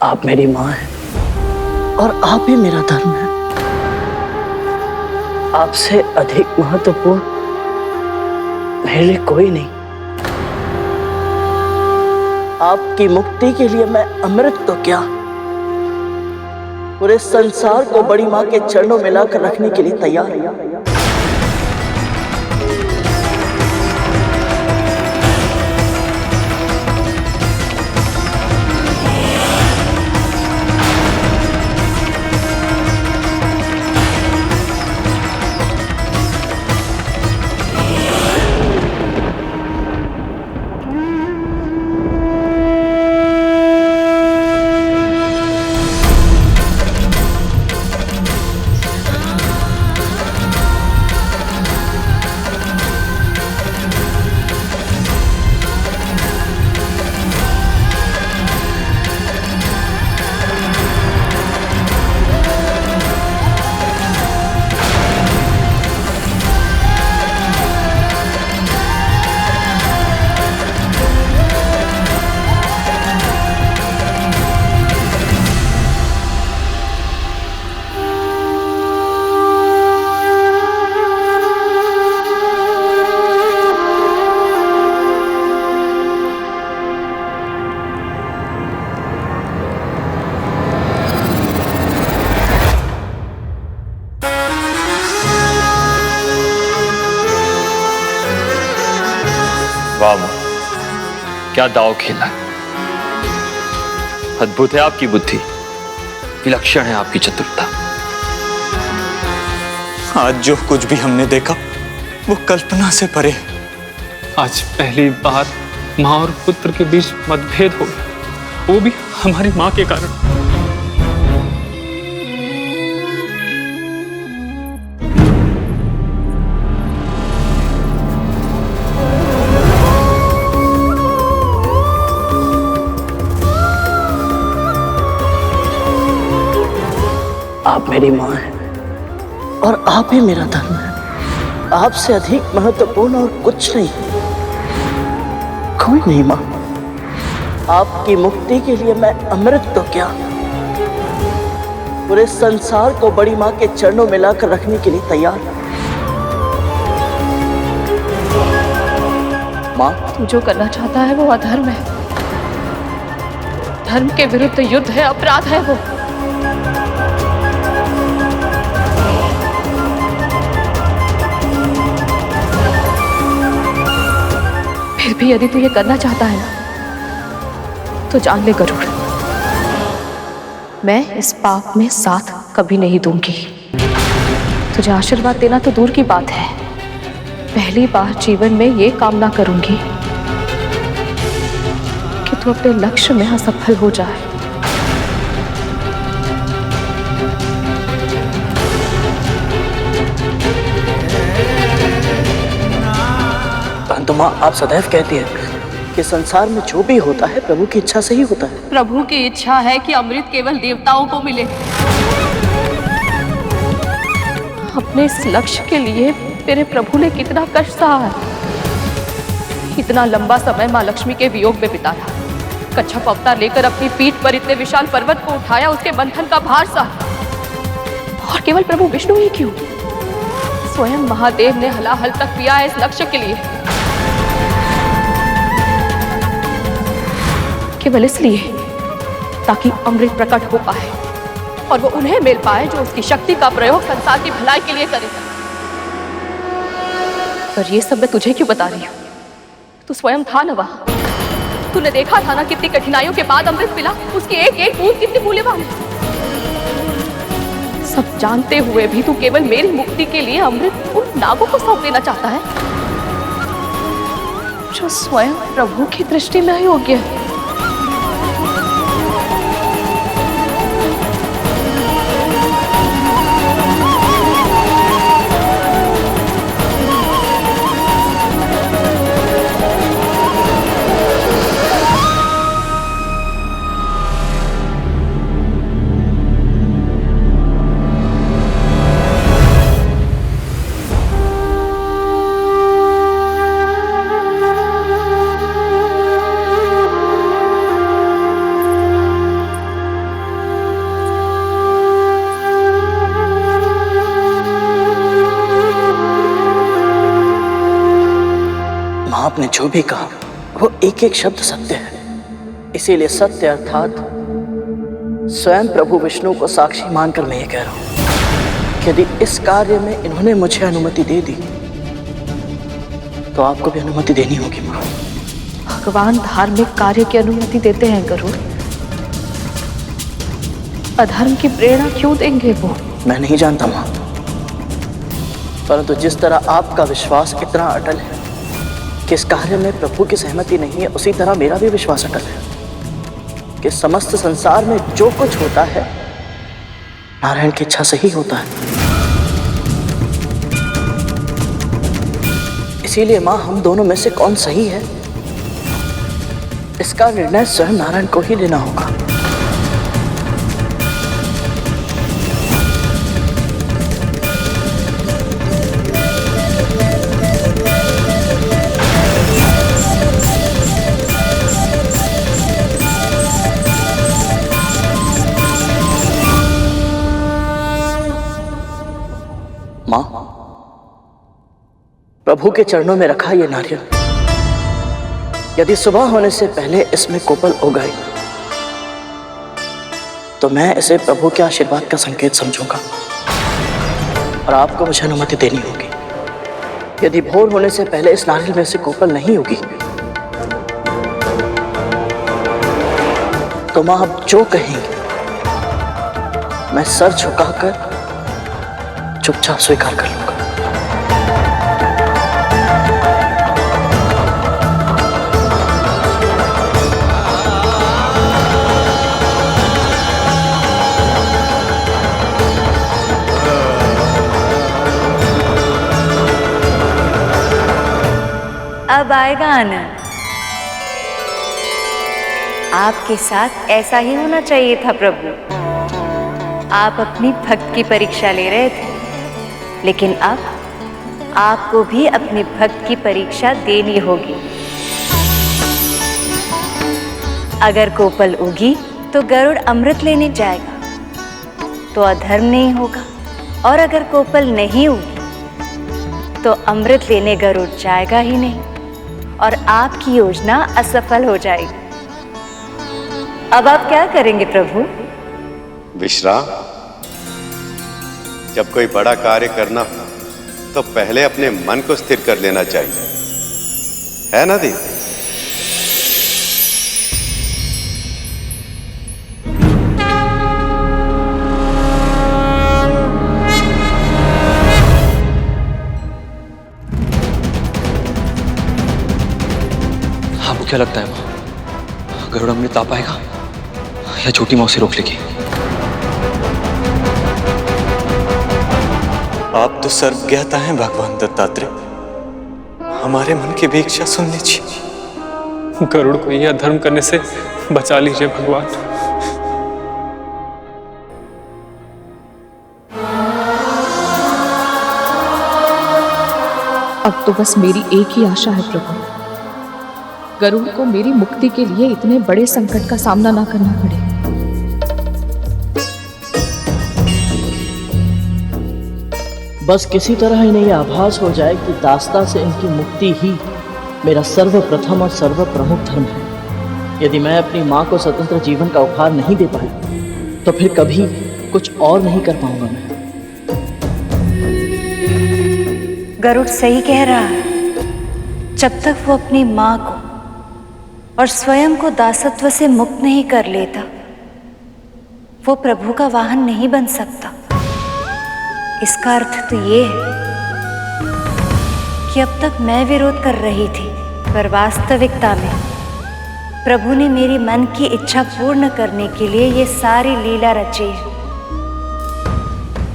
आप मेरी माँ हैं और आप ही मेरा धर्म है। आपसे अधिक महत्वपूर्ण मेरे लिए कोई नहीं। आपकी मुक्ति के लिए मैं अमृत तो क्या, पूरे संसार को बड़ी माँ के चरणों में लाकर रखने के लिए तैयार है। वाह मां, क्या दाव खेला है। अद्भुत है आपकी बुद्धि, विलक्षण है आपकी चतुरता। आज जो कुछ भी हमने देखा वो कल्पना से परे। आज पहली बार माँ और पुत्र के बीच मतभेद हो गया, वो भी हमारी माँ के कारण। आप मेरी माँ हैं और आप ही मेरा धर्म है। आपसे अधिक महत्वपूर्ण और कुछ नहीं, कोई नहीं माँ। आपकी मुक्ति के लिए मैं अमृत तो क्या, पूरे संसार को बड़ी माँ के चरणों में लाकर रखने के लिए तैयार है। माँ, तू जो करना चाहता है वो अधर्म है, धर्म के विरुद्ध युद्ध है, अपराध है वो। फिर भी यदि तू ये करना चाहता है ना, तो जान ले गरुड़, मैं इस पाप में साथ कभी नहीं दूंगी। तुझे आशीर्वाद देना तो दूर की बात है, पहली बार जीवन में ये कामना करूंगी कि तू अपने लक्ष्य में असफल हो जाए। परंतु माँ, आप सदैव कहती हैं कि संसार में जो भी होता है प्रभु की इच्छा से ही होता है। प्रभु की इच्छा है कि अमृत केवल देवताओं को मिले। अपने इस लक्ष्य के लिए मेरे प्रभु ने कितना कष्ट सहा है, इतना लंबा समय माँ लक्ष्मी के वियोग में बिताया, कच्छप अवतार लेकर अपनी पीठ पर इतने विशाल पर्वत को उठाया, उसके बंधन का भार सहा। और केवल प्रभु विष्णु ही क्यों, स्वयं महादेव ने हलाहल तक पिया है इस लक्ष्य के लिए, केवल इसलिए ताकि अमृत प्रकट हो पाए और वो उन्हें मिल पाए जो उसकी शक्ति का प्रयोग संसार की भलाई के लिए करे। पर ये सब मैं तुझे क्यों बता रही हूँ, तू स्वयं था ना वहां, तूने देखा था ना कितनी कठिनाइयों के बाद अमृत मिला, उसकी एक एक बूंद कितनी मूल्यवान है। सब जानते हुए भी तू केवल मेरी मुक्ति के लिए अमृत उन नागों को सौंप देना चाहता है जो स्वयं प्रभु की दृष्टि में अयोग्य है। जो भी कहा वो एक एक शब्द सत्य है। इसीलिए सत्य अर्थात स्वयं प्रभु विष्णु को साक्षी मानकर मैं ये कह रहा हूं कि यदि इस कार्य में इन्होंने मुझे अनुमति दे दी तो आपको भी अनुमति देनी होगी माँ। भगवान धार्मिक कार्य की अनुमति देते हैं गरुड़, अधर्म की प्रेरणा क्यों देंगे वो? मैं नहीं जानता माँ, परंतु जिस तरह आपका विश्वास इतना अटल है कि इस कार्य में प्रभु की सहमति नहीं है, उसी तरह मेरा भी विश्वास अटल है कि समस्त संसार में जो कुछ होता है नारायण की इच्छा से ही होता है। इसीलिए माँ, हम दोनों में से कौन सही है इसका निर्णय स्वयं नारायण को ही लेना होगा। मां, प्रभु के चरणों में रखा ये नारियल यदि सुबह होने से पहले इसमें कोपल उगाई तो मैं इसे प्रभु के आशीर्वाद का संकेत समझूंगा और आपको मुझे अनुमति देनी होगी। यदि भोर होने से पहले इस नारियल में से कोपल नहीं होगी तो मां आप जो कहेंगे मैं सर झुकाकर चुपचाप स्वीकार कर लूंगा। अब आएगा आनंद। आपके साथ ऐसा ही होना चाहिए था प्रभु। आप अपनी भक्त की परीक्षा ले रहे थे, लेकिन अब आपको भी अपने भक्त की परीक्षा देनी होगी। अगर कोपल उगी तो गरुड़ अमृत लेने जाएगा तो अधर्म नहीं होगा, और अगर कोपल नहीं उगी तो अमृत लेने गरुड़ जाएगा ही नहीं और आपकी योजना असफल हो जाएगी। अब आप क्या करेंगे प्रभु? विश्राम। जब कोई बड़ा कार्य करना हो तो पहले अपने मन को स्थिर कर लेना चाहिए, है ना दी? आपको क्या लगता है मां, गरुड़ अमृत आ पाएगा या छोटी मां उसे रोक लेगी? आप तो सर्वज्ञाता हैं भगवान दत्तात्रेय, हमारे मन की भी इच्छा सुन लीजिए। गरुड़ को यह अधर्म करने से बचा लीजिए भगवान। अब तो बस मेरी एक ही आशा है प्रभु, गरुड़ को मेरी मुक्ति के लिए इतने बड़े संकट का सामना ना करना पड़े। बस किसी तरह इन्हें यह आभास हो जाए कि दास्ता से इनकी मुक्ति ही मेरा सर्वप्रथम और सर्व प्रमुख धर्म है। यदि मैं अपनी माँ को स्वतंत्र जीवन का उपहार नहीं दे पाई तो फिर कभी कुछ और नहीं कर पाऊंगा मैं। गरुड़ सही कह रहा है। जब तक वो अपनी माँ को और स्वयं को दासत्व से मुक्त नहीं कर लेता, वो प्रभु का वाहन नहीं बन सकता। इसका अर्थ तो ये है कि अब तक मैं विरोध कर रही थी, पर वास्तविकता में प्रभु ने मेरी मन की इच्छा पूर्ण करने के लिए ये सारी लीला रची है।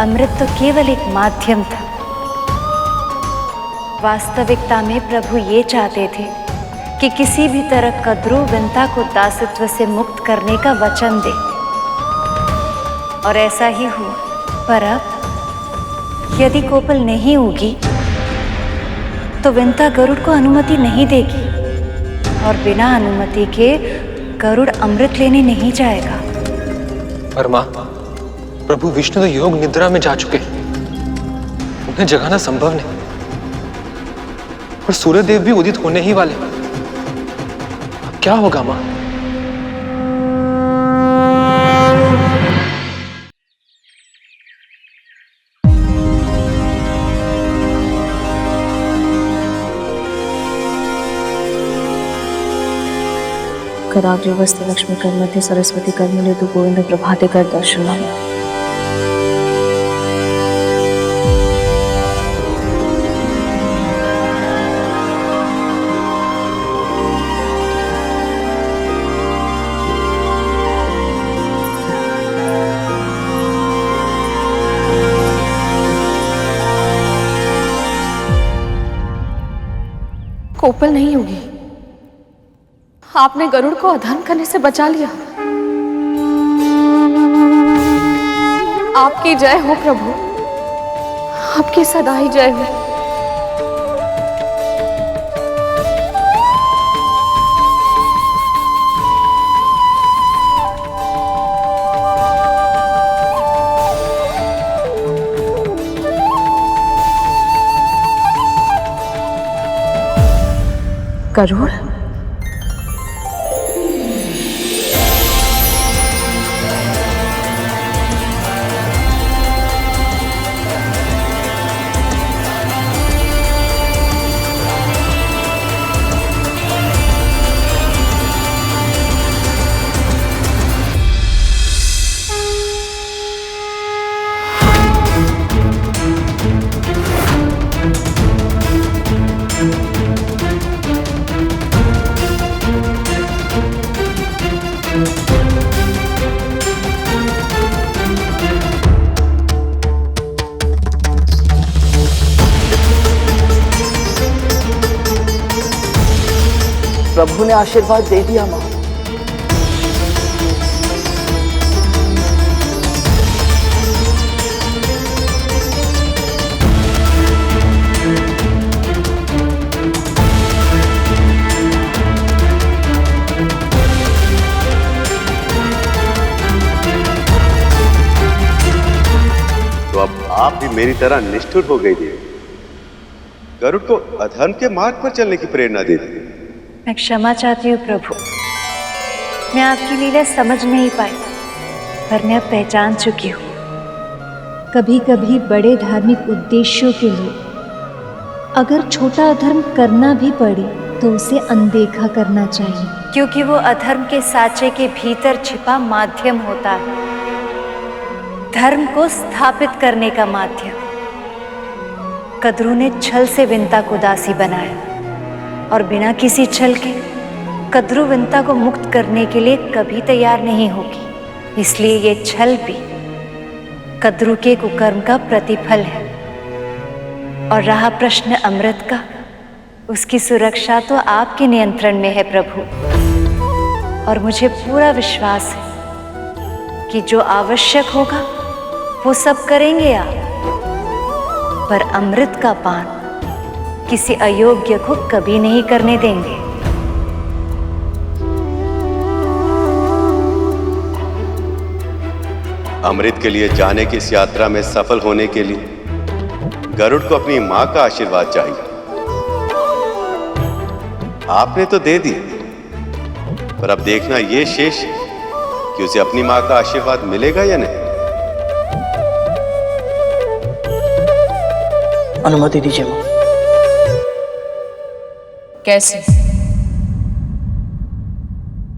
अमृत तो केवल एक माध्यम था। वास्तविकता में प्रभु ये चाहते थे कि किसी भी तरह कद्रू विंता को दासत्व से मुक्त करने का वचन दे, और ऐसा ही हुआ। पर अब यदि कोपल नहीं उगी तो विंता गरुड़ को अनुमति नहीं देगी, और बिना अनुमति के गरुड़ अमृत लेने नहीं जाएगा। पर मां, प्रभु विष्णु तो योग निद्रा में जा चुके हैं, उन्हें जगाना संभव नहीं। और सूर्यदेव भी उदित होने ही वाले। अब क्या होगा माँ? कराग्रवस्ते लक्ष्मी कर मध्ये सरस्वती कर मिले तू गोविंद प्रभाते कर दर्शन। कोपल नहीं होगी। आपने गरुड़ को अधर्म करने से बचा लिया। आपकी जय हो प्रभु, आपकी सदा ही जय हो। गरुड़, प्रभु ने आशीर्वाद दे दिया माँ। तो अब आप भी मेरी तरह निष्ठुर हो गई थी, गरुड़ को अधर्म के मार्ग पर चलने की प्रेरणा दे दी। मैं क्षमा चाहती हूँ प्रभु, मैं आपकी लीला समझ नहीं पाई, पर मैं अब पहचान चुकी हूँ। कभी कभी बड़े धार्मिक उद्देश्यों के लिए अगर छोटा अधर्म करना भी पड़े तो उसे अनदेखा करना चाहिए, क्योंकि वो अधर्म के साँचे के भीतर छिपा माध्यम होता है, धर्म को स्थापित करने का माध्यम। कद्रू ने छल से विंता को दासी बनाया और बिना किसी छल के कद्रू विंता को मुक्त करने के लिए कभी तैयार नहीं होगी। इसलिए ये छल भी कद्रू के कुकर्म का प्रतिफल है। और रहा प्रश्न अमृत का, उसकी सुरक्षा तो आपके नियंत्रण में है प्रभु, और मुझे पूरा विश्वास है कि जो आवश्यक होगा वो सब करेंगे आप। पर अमृत का पान किसी अयोग्य को कभी नहीं करने देंगे। अमृत के लिए जाने की इस यात्रा में सफल होने के लिए गरुड़ को अपनी मां का आशीर्वाद चाहिए। आपने तो दे दिए, पर अब देखना ये शेष है कि उसे अपनी मां का आशीर्वाद मिलेगा या नहीं। अनुमति दीजिए मां। कैसे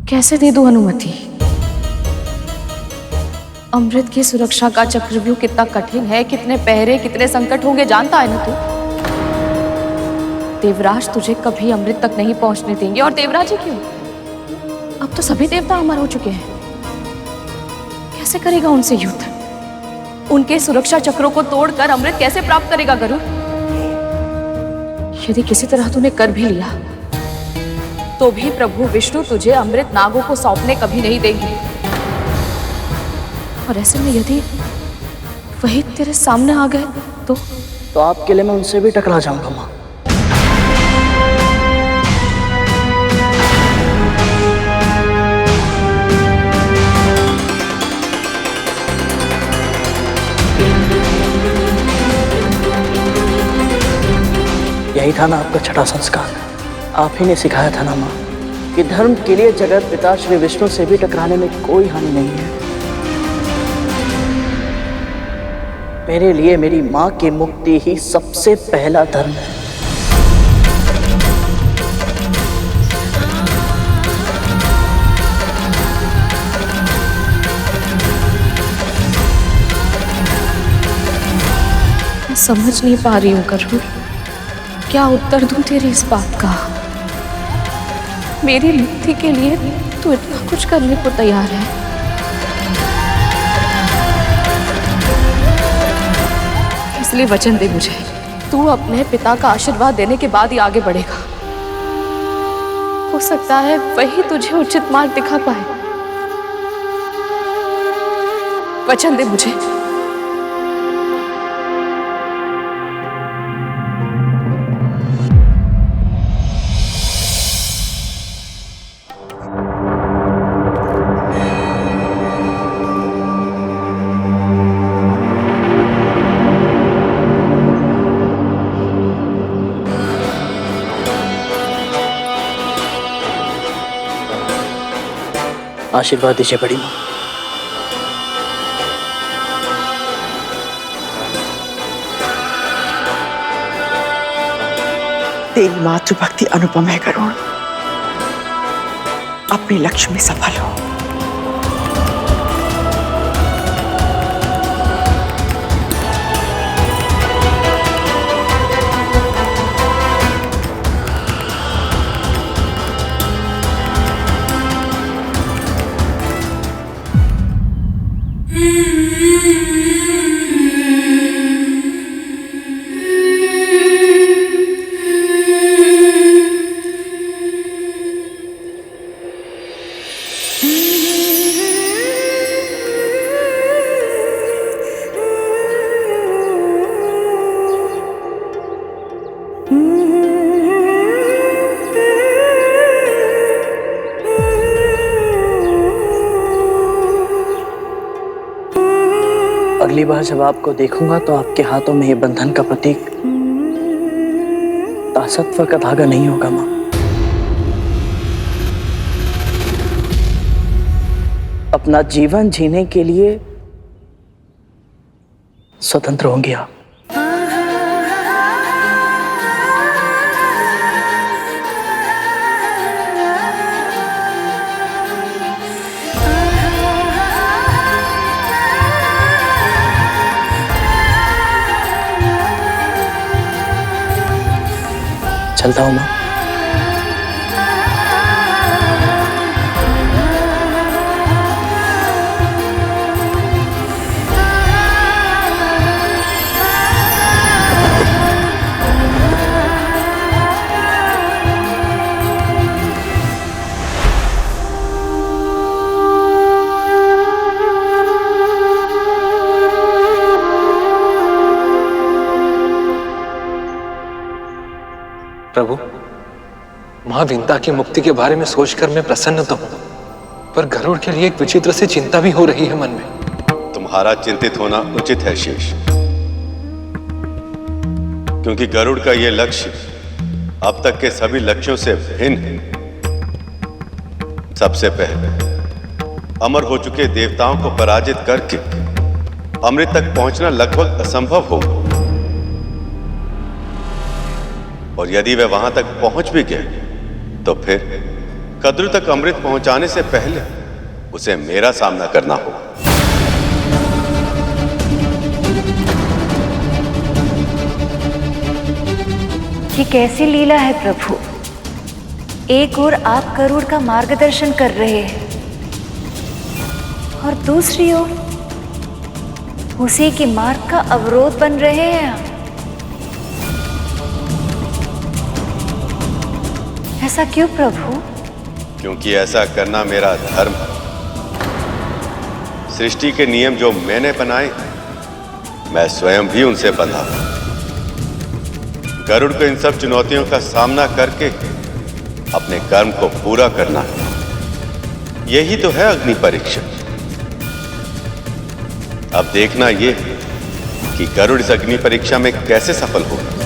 कैसे दे दूं अनुमति? अमृत की सुरक्षा का चक्रव्यूह कितना कठिन है, कितने पहरे, कितने संकट होंगे जानता है ना तू। देवराज तुझे कभी अमृत तक नहीं पहुंचने देंगे। और देवराज ही क्यों, अब तो सभी देवता अमर हो चुके हैं। कैसे करेगा उनसे युद्ध? उनके सुरक्षा चक्रों को तोड़कर अमृत कैसे प्राप्त करेगा गरुड़? यदि किसी तरह तूने कर भी लिया तो भी प्रभु विष्णु तुझे अमृत नागों को सौंपने कभी नहीं देंगे। और ऐसे में यदि वही तेरे सामने आ गए तो आपके लिए मैं उनसे भी टकरा जाऊंगा मां। यही यही था ना आपका छठा संस्कार। आप ही ने सिखाया था ना माँ कि धर्म के लिए जगत पिता श्री विष्णु से भी टकराने में कोई हानि नहीं है। मेरे लिए मेरी माँ की मुक्ति ही सबसे पहला धर्म है। मैं समझ नहीं पा रही हूँ गरुड़, क्या उत्तर दूं तेरी इस बात का। मेरी मुक्ति के लिए तू इतना कुछ करने को तैयार है। इसलिए वचन दे मुझे, तू अपने पिता का आशीर्वाद देने के बाद ही आगे बढ़ेगा। हो सकता है वही तुझे उचित मार्ग दिखा पाए। वचन दे मुझे। आशीर्वाद दीजिए बड़ी माँ। तेरी मातृभक्ति अनुपम है गरुड़, अपने लक्ष्य में सफल हो। अगली बार जब आपको देखूंगा तो आपके हाथों में ये बंधन का प्रतीक दासत्व का धागा नहीं होगा मां। अपना जीवन जीने के लिए स्वतंत्र होंगे आप। चलता हूं मां। प्रभु, मां विंता की मुक्ति के बारे में सोचकर मैं प्रसन्न तो हूं, पर गरुड़ के लिए एक विचित्र सी चिंता भी हो रही है मन में। तुम्हारा चिंतित होना उचित है शेष, क्योंकि गरुड़ का यह लक्ष्य अब तक के सभी लक्ष्यों से भिन्न है। सबसे पहले अमर हो चुके देवताओं को पराजित करके अमृत तक पहुंचना लगभग असंभव होगा, और यदि वे वहां तक पहुंच भी गए तो फिर कद्रु तक अमृत पहुंचाने से पहले उसे मेरा सामना करना होगा। ये कैसी लीला है प्रभु। एक ओर आप गरुड़ का मार्गदर्शन कर रहे हैं और दूसरी ओर उसी के मार्ग का अवरोध बन रहे हैं आप। ऐसा क्यों प्रभु? क्योंकि ऐसा करना मेरा धर्म है। सृष्टि के नियम जो मैंने बनाए मैं स्वयं भी उनसे बंधा हूं। गरुड़ को इन सब चुनौतियों का सामना करके अपने कर्म को पूरा करना है। यही तो है अग्नि परीक्षा। अब देखना यह कि गरुड़ इस अग्नि परीक्षा में कैसे सफल होगा।